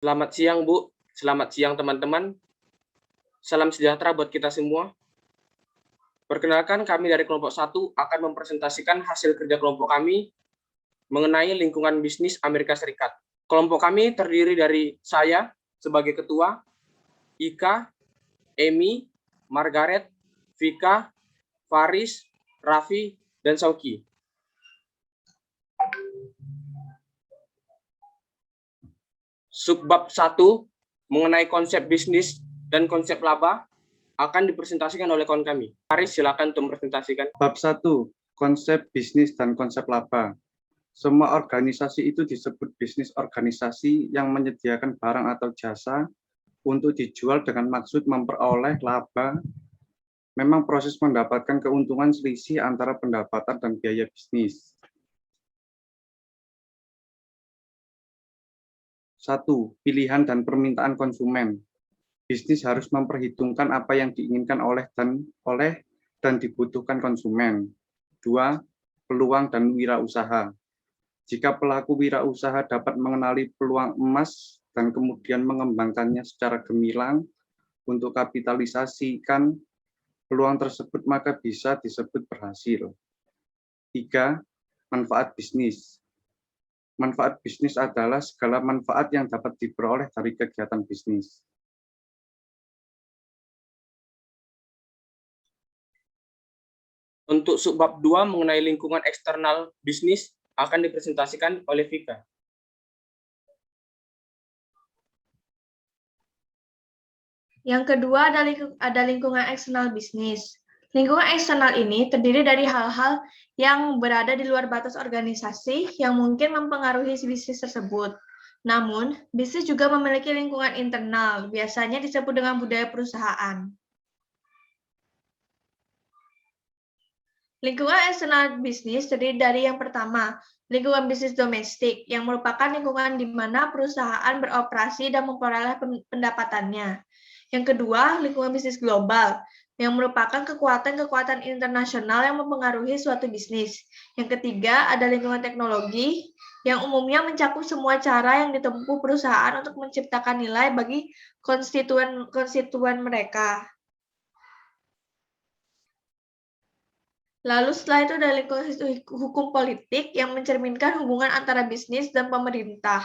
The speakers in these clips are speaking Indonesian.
Selamat siang, Bu. Selamat siang, teman-teman. Salam sejahtera buat kita semua. Perkenalkan, kami dari kelompok 1 akan mempresentasikan hasil kerja kelompok kami mengenai lingkungan bisnis Amerika Serikat. Kelompok kami terdiri dari saya sebagai ketua, Ika, Emi, Margaret, Vika, Faris, Raffi, dan Sauki. Subbab 1 mengenai konsep bisnis dan konsep laba akan dipresentasikan oleh kawan kami. Faris, silakan untuk mempresentasikan. Bab 1, konsep bisnis dan konsep laba. Semua organisasi itu disebut bisnis organisasi yang menyediakan barang atau jasa untuk dijual dengan maksud memperoleh laba. Memang proses mendapatkan keuntungan selisih antara pendapatan dan biaya bisnis. 1. Pilihan dan permintaan konsumen. Bisnis harus memperhitungkan apa yang diinginkan oleh dan dibutuhkan konsumen. 2. Peluang dan wirausaha. Jika pelaku wirausaha dapat mengenali peluang emas dan kemudian mengembangkannya secara gemilang untuk kapitalisasikan peluang tersebut, maka bisa disebut berhasil. 3. Manfaat bisnis. Manfaat bisnis adalah segala manfaat yang dapat diperoleh dari kegiatan bisnis. Untuk subbab 2 mengenai lingkungan eksternal bisnis akan dipresentasikan oleh Vika. Yang kedua ada lingkungan eksternal bisnis. Lingkungan eksternal ini terdiri dari hal-hal yang berada di luar batas organisasi yang mungkin mempengaruhi bisnis tersebut. Namun, bisnis juga memiliki lingkungan internal, biasanya disebut dengan budaya perusahaan. Lingkungan eksternal bisnis terdiri dari yang pertama, lingkungan bisnis domestik, yang merupakan lingkungan di mana perusahaan beroperasi dan memperoleh pendapatannya. Yang kedua, lingkungan bisnis global, yang merupakan kekuatan-kekuatan internasional yang mempengaruhi suatu bisnis. Yang ketiga, ada lingkungan teknologi, yang umumnya mencakup semua cara yang ditempuh perusahaan untuk menciptakan nilai bagi konstituen mereka. Lalu setelah itu ada lingkungan hukum politik yang mencerminkan hubungan antara bisnis dan pemerintah.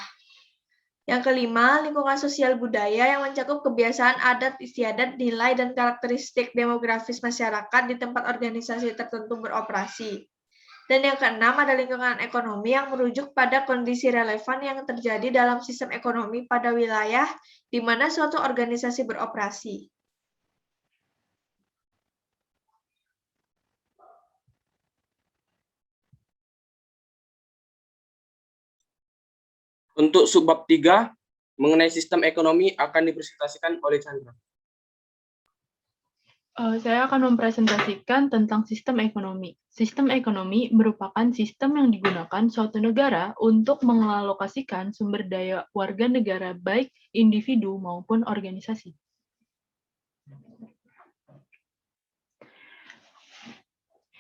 Yang kelima, lingkungan sosial budaya yang mencakup kebiasaan adat istiadat, nilai, dan karakteristik demografis masyarakat di tempat organisasi tertentu beroperasi. Dan yang keenam, ada lingkungan ekonomi yang merujuk pada kondisi relevan yang terjadi dalam sistem ekonomi pada wilayah di mana suatu organisasi beroperasi. Untuk subbab 3 mengenai sistem ekonomi akan dipresentasikan oleh Chandra. Saya akan mempresentasikan tentang sistem ekonomi. Sistem ekonomi merupakan sistem yang digunakan suatu negara untuk mengalokasikan sumber daya warga negara baik individu maupun organisasi.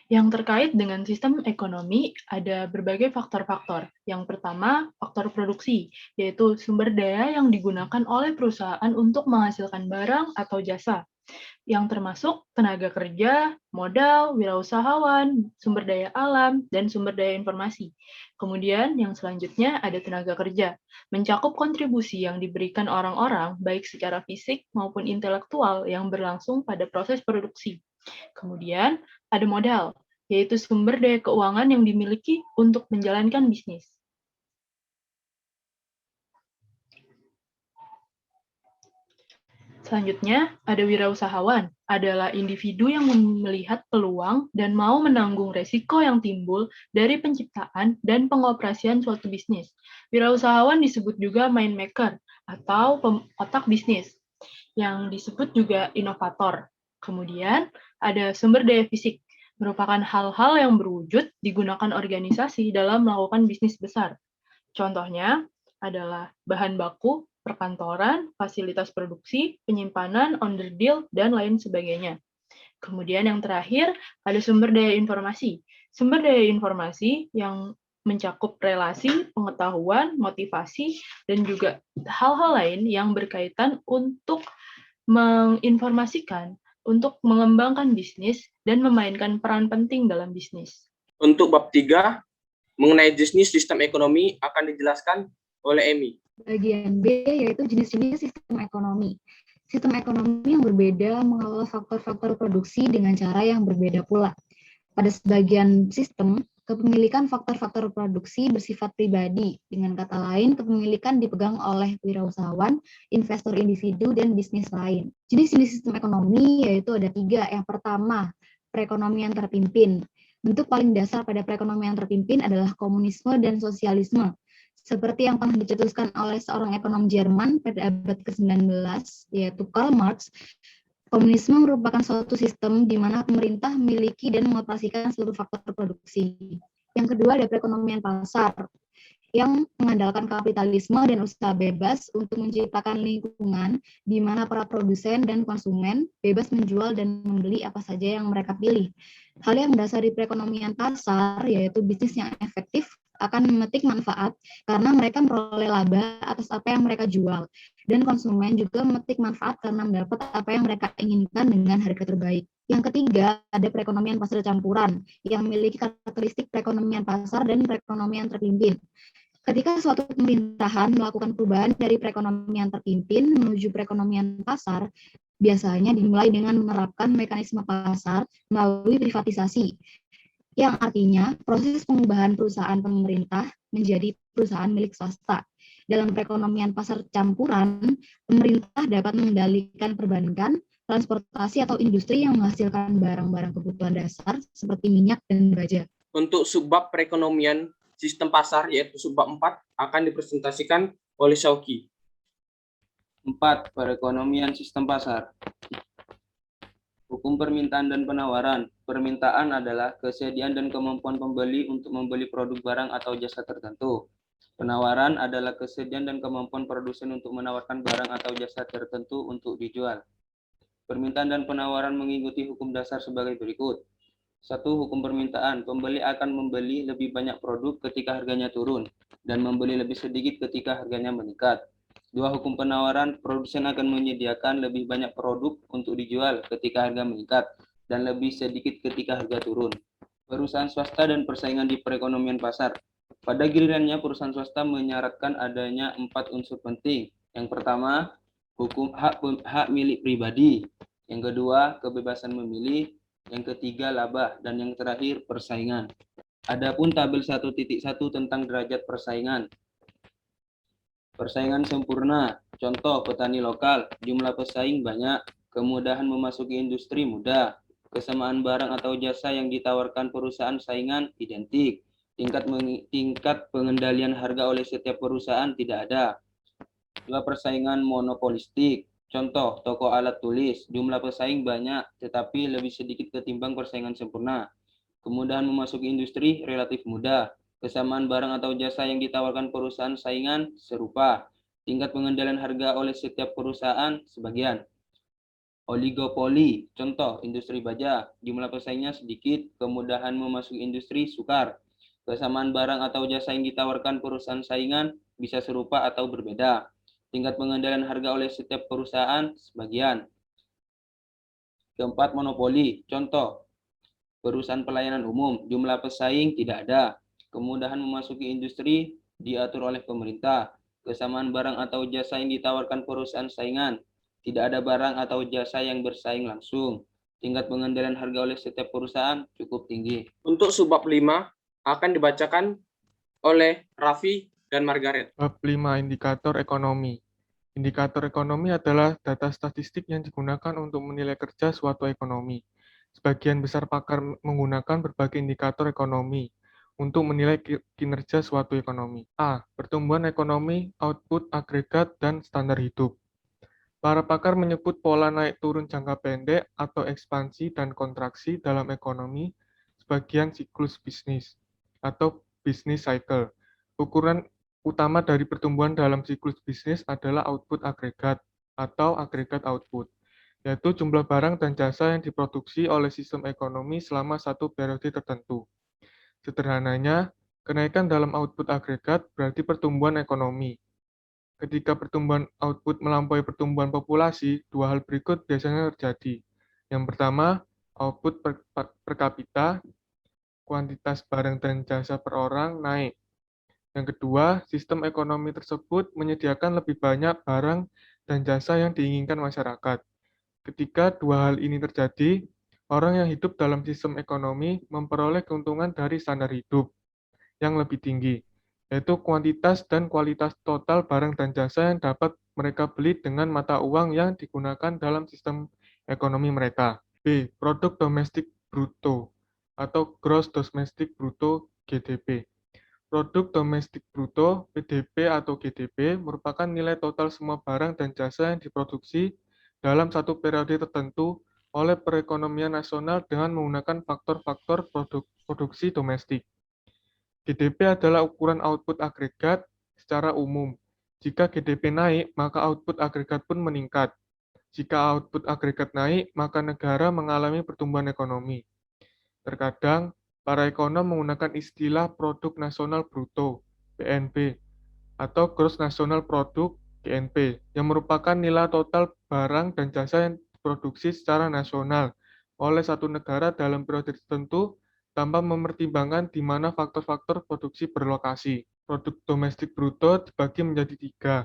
Yang terkait dengan sistem ekonomi, ada berbagai faktor-faktor. Yang pertama, faktor produksi, yaitu sumber daya yang digunakan oleh perusahaan untuk menghasilkan barang atau jasa, yang termasuk tenaga kerja, modal, wirausahawan, sumber daya alam, dan sumber daya informasi. Kemudian yang selanjutnya ada tenaga kerja, mencakup kontribusi yang diberikan orang-orang, baik secara fisik maupun intelektual yang berlangsung pada proses produksi. Kemudian ada modal, yaitu sumber daya keuangan yang dimiliki untuk menjalankan bisnis. Selanjutnya, ada wirausahawan, adalah individu yang melihat peluang dan mau menanggung resiko yang timbul dari penciptaan dan pengoperasian suatu bisnis. Wirausahawan disebut juga mind maker atau otak bisnis, yang disebut juga inovator. Kemudian, ada sumber daya fisik, merupakan hal-hal yang berwujud digunakan organisasi dalam melakukan bisnis besar. Contohnya adalah bahan baku, perkantoran, fasilitas produksi, penyimpanan, onderdil, dan lain sebagainya. Kemudian yang terakhir, ada sumber daya informasi. Sumber daya informasi yang mencakup relasi, pengetahuan, motivasi, dan juga hal-hal lain yang berkaitan untuk menginformasikan, untuk mengembangkan bisnis, dan memainkan peran penting dalam bisnis. Untuk bab 3, mengenai jenis sistem ekonomi akan dijelaskan oleh Emi. Bagian B yaitu jenis-jenis sistem ekonomi. Sistem ekonomi yang berbeda mengelola faktor-faktor produksi dengan cara yang berbeda pula. Pada sebagian sistem, kepemilikan faktor-faktor produksi bersifat pribadi. Dengan kata lain, kepemilikan dipegang oleh wirausahawan, investor individu, dan bisnis lain. Jenis-jenis sistem ekonomi yaitu ada 3. Yang pertama, perekonomian terpimpin. Bentuk paling dasar pada perekonomian terpimpin adalah komunisme dan sosialisme. Seperti yang pernah dicetuskan oleh seorang ekonom Jerman pada abad ke-19, yaitu Karl Marx, komunisme merupakan suatu sistem di mana pemerintah memiliki dan mengoperasikan seluruh faktor produksi. Yang kedua ada perekonomian pasar, yang mengandalkan kapitalisme dan usaha bebas untuk menciptakan lingkungan di mana para produsen dan konsumen bebas menjual dan membeli apa saja yang mereka pilih. Hal yang mendasari perekonomian pasar yaitu bisnis yang efektif akan memetik manfaat karena mereka memperoleh laba atas apa yang mereka jual. Dan konsumen juga memetik manfaat karena mendapat apa yang mereka inginkan dengan harga terbaik. Yang ketiga, ada perekonomian pasar campuran yang memiliki karakteristik perekonomian pasar dan perekonomian terpimpin. Ketika suatu pemerintahan melakukan perubahan dari perekonomian terpimpin menuju perekonomian pasar, biasanya dimulai dengan menerapkan mekanisme pasar melalui privatisasi, yang artinya proses pengubahan perusahaan pemerintah menjadi perusahaan milik swasta. Dalam perekonomian pasar campuran, pemerintah dapat mengendalikan perbankan, transportasi atau industri yang menghasilkan barang-barang kebutuhan dasar seperti minyak dan baja. Untuk subbab perekonomian sistem pasar, yaitu subbab 4, akan dipresentasikan oleh Syauki. 4. Perekonomian sistem pasar. Hukum permintaan dan penawaran. Permintaan adalah kesediaan dan kemampuan pembeli untuk membeli produk barang atau jasa tertentu. Penawaran adalah kesediaan dan kemampuan produsen untuk menawarkan barang atau jasa tertentu untuk dijual. Permintaan dan penawaran mengikuti hukum dasar sebagai berikut. 1. Hukum permintaan. Pembeli akan membeli lebih banyak produk ketika harganya turun dan membeli lebih sedikit ketika harganya meningkat. 2. Hukum penawaran. Produsen akan menyediakan lebih banyak produk untuk dijual ketika harga meningkat dan lebih sedikit ketika harga turun. Perusahaan swasta dan persaingan di perekonomian pasar. Pada gilirannya, perusahaan swasta menyaratkan adanya 4 unsur penting. Yang pertama, hukum hak milik pribadi. Yang kedua, kebebasan memilih. Yang ketiga, laba. Dan yang terakhir, persaingan. Adapun tabel 1.1 tentang derajat persaingan. Persaingan sempurna. Contoh, petani lokal. Jumlah pesaing banyak. Kemudahan memasuki industri mudah. Kesamaan barang atau jasa yang ditawarkan perusahaan saingan identik. Tingkat pengendalian harga oleh setiap perusahaan tidak ada. 2. Persaingan monopolistik. Contoh, toko alat tulis. Jumlah pesaing banyak, tetapi lebih sedikit ketimbang persaingan sempurna. Kemudahan memasuki industri relatif mudah. Kesamaan barang atau jasa yang ditawarkan perusahaan saingan serupa. Tingkat pengendalian harga oleh setiap perusahaan sebagian. Oligopoli. Contoh, industri baja. Jumlah pesaingnya sedikit, kemudahan memasuki industri sukar. Kesamaan barang atau jasa yang ditawarkan perusahaan saingan bisa serupa atau berbeda. Tingkat pengendalian harga oleh setiap perusahaan sebagian. Keempat, monopoli. Contoh, perusahaan pelayanan umum. Jumlah pesaing tidak ada. Kemudahan memasuki industri diatur oleh pemerintah. Kesamaan barang atau jasa yang ditawarkan perusahaan saingan. Tidak ada barang atau jasa yang bersaing langsung. Tingkat pengendalian harga oleh setiap perusahaan cukup tinggi. Untuk subbab 5 akan dibacakan oleh Raffi dan Margaret. Bab 5. Indikator ekonomi. Indikator ekonomi adalah data statistik yang digunakan untuk menilai kerja suatu ekonomi. Sebagian besar pakar menggunakan berbagai indikator ekonomi untuk menilai kinerja suatu ekonomi. A. Pertumbuhan ekonomi, output, agregat, dan standar hidup. Para pakar menyebut pola naik turun jangka pendek atau ekspansi dan kontraksi dalam ekonomi sebagian siklus bisnis atau business cycle. Ukuran utama dari pertumbuhan dalam siklus bisnis adalah output agregat atau agregat output, yaitu jumlah barang dan jasa yang diproduksi oleh sistem ekonomi selama satu periode tertentu. Sederhananya, Kenaikan dalam output agregat berarti pertumbuhan ekonomi. Ketika pertumbuhan output melampaui pertumbuhan populasi, dua hal berikut biasanya terjadi. Yang pertama, output per kapita, kuantitas barang dan jasa per orang naik. Yang kedua, sistem ekonomi tersebut menyediakan lebih banyak barang dan jasa yang diinginkan masyarakat. Ketika dua hal ini terjadi, orang yang hidup dalam sistem ekonomi memperoleh keuntungan dari standar hidup yang lebih tinggi, yaitu kuantitas dan kualitas total barang dan jasa yang dapat mereka beli dengan mata uang yang digunakan dalam sistem ekonomi mereka. B. Produk domestik bruto atau Gross Domestic Bruto GDP. Produk domestik bruto (PDB) atau GDP merupakan nilai total semua barang dan jasa yang diproduksi dalam satu periode tertentu oleh perekonomian nasional dengan menggunakan faktor-faktor produksi domestik. GDP adalah ukuran output agregat secara umum. Jika GDP naik, maka output agregat pun meningkat. Jika output agregat naik, maka negara mengalami pertumbuhan ekonomi. Terkadang, para ekonom menggunakan istilah Produk Nasional Bruto (PNB) atau Gross National Product (GNP) yang merupakan nilai total barang dan jasa yang diproduksi secara nasional oleh satu negara dalam periode tertentu tanpa mempertimbangkan di mana faktor-faktor produksi berlokasi. Produk domestik bruto dibagi menjadi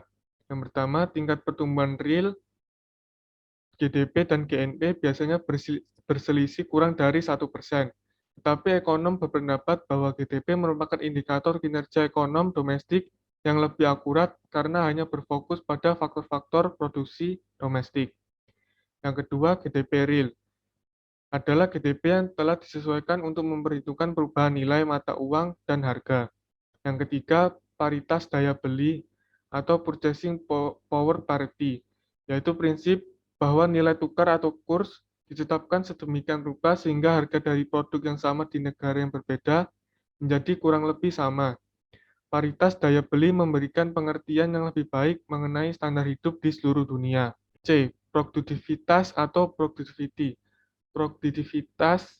3. Yang pertama, tingkat pertumbuhan real GDP dan GNP biasanya berselisih kurang dari 1%. Tetapi ekonom berpendapat bahwa GDP merupakan indikator kinerja ekonom domestik yang lebih akurat karena hanya berfokus pada faktor-faktor produksi domestik. Yang kedua, GDP real adalah GDP yang telah disesuaikan untuk memperhitungkan perubahan nilai mata uang dan harga. Yang ketiga, paritas daya beli atau purchasing power parity, yaitu prinsip bahwa nilai tukar atau kurs ditetapkan sedemikian rupa sehingga harga dari produk yang sama di negara yang berbeda menjadi kurang lebih sama. Paritas daya beli memberikan pengertian yang lebih baik mengenai standar hidup di seluruh dunia. C. Produktivitas atau productivity. Produktivitas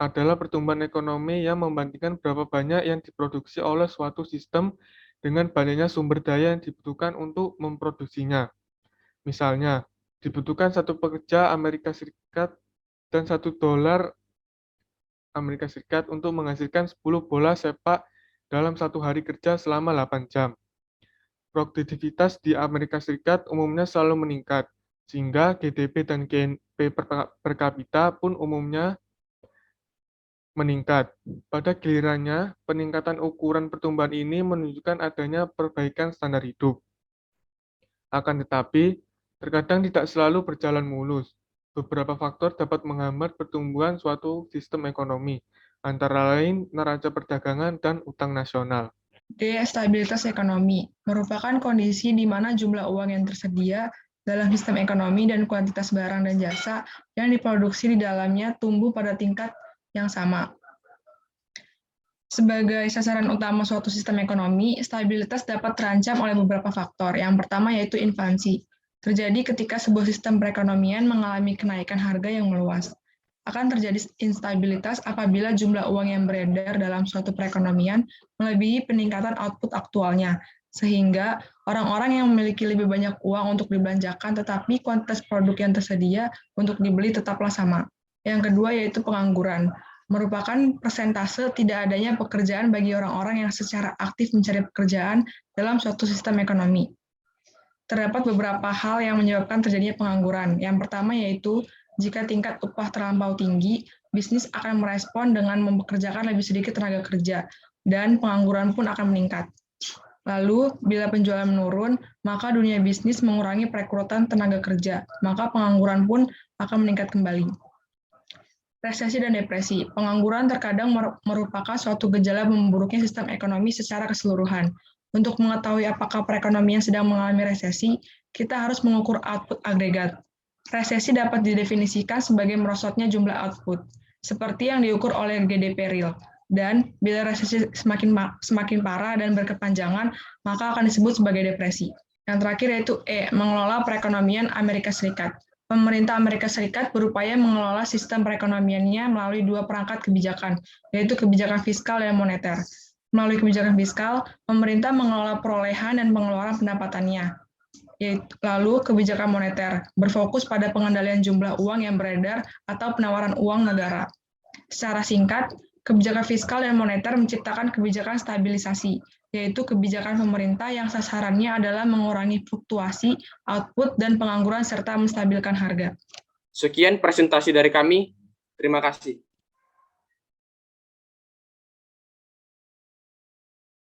adalah pertumbuhan ekonomi yang membandingkan berapa banyak yang diproduksi oleh suatu sistem dengan banyaknya sumber daya yang dibutuhkan untuk memproduksinya. Misalnya, dibutuhkan satu pekerja Amerika Serikat dan $1 Amerika Serikat untuk menghasilkan 10 bola sepak dalam satu hari kerja selama 8 jam. Produktivitas di Amerika Serikat umumnya selalu meningkat, sehingga GDP dan GNP per kapita pun umumnya meningkat. Pada gilirannya, peningkatan ukuran pertumbuhan ini menunjukkan adanya perbaikan standar hidup. Akan tetapi, terkadang tidak selalu berjalan mulus. Beberapa faktor dapat menghambat pertumbuhan suatu sistem ekonomi, antara lain neraca perdagangan dan utang nasional. D. Stabilitas ekonomi merupakan kondisi di mana jumlah uang yang tersedia dalam sistem ekonomi dan kuantitas barang dan jasa yang diproduksi di dalamnya tumbuh pada tingkat yang sama. Sebagai sasaran utama suatu sistem ekonomi, stabilitas dapat terancam oleh beberapa faktor. Yang pertama yaitu inflasi. Terjadi ketika sebuah sistem perekonomian mengalami kenaikan harga yang meluas. Akan terjadi instabilitas apabila jumlah uang yang beredar dalam suatu perekonomian melebihi peningkatan output aktualnya, sehingga orang-orang yang memiliki lebih banyak uang untuk dibelanjakan tetapi kuantitas produk yang tersedia untuk dibeli tetaplah sama. Yang kedua yaitu pengangguran, merupakan persentase tidak adanya pekerjaan bagi orang-orang yang secara aktif mencari pekerjaan dalam suatu sistem ekonomi. Terdapat beberapa hal yang menyebabkan terjadinya pengangguran. Yang pertama yaitu jika tingkat upah terlampau tinggi, bisnis akan merespon dengan mempekerjakan lebih sedikit tenaga kerja, dan pengangguran pun akan meningkat. Lalu, bila penjualan menurun, maka dunia bisnis mengurangi perekrutan tenaga kerja, maka pengangguran pun akan meningkat kembali. Resesi dan depresi. Pengangguran terkadang merupakan suatu gejala memburuknya sistem ekonomi secara keseluruhan. Untuk mengetahui apakah perekonomian sedang mengalami resesi, kita harus mengukur output agregat. Resesi dapat didefinisikan sebagai merosotnya jumlah output, seperti yang diukur oleh GDP real. Dan bila resesi semakin parah dan berkepanjangan, maka akan disebut sebagai depresi. Yang terakhir yaitu E, mengelola perekonomian Amerika Serikat. Pemerintah Amerika Serikat berupaya mengelola sistem perekonomiannya melalui dua perangkat kebijakan, yaitu kebijakan fiskal dan moneter. Melalui kebijakan fiskal, pemerintah mengelola perolehan dan pengeluaran pendapatannya. Lalu, kebijakan moneter berfokus pada pengendalian jumlah uang yang beredar atau penawaran uang negara. Secara singkat, kebijakan fiskal dan moneter menciptakan kebijakan stabilisasi, yaitu kebijakan pemerintah yang sasarannya adalah mengurangi fluktuasi, output, dan pengangguran serta menstabilkan harga. Sekian presentasi dari kami. Terima kasih.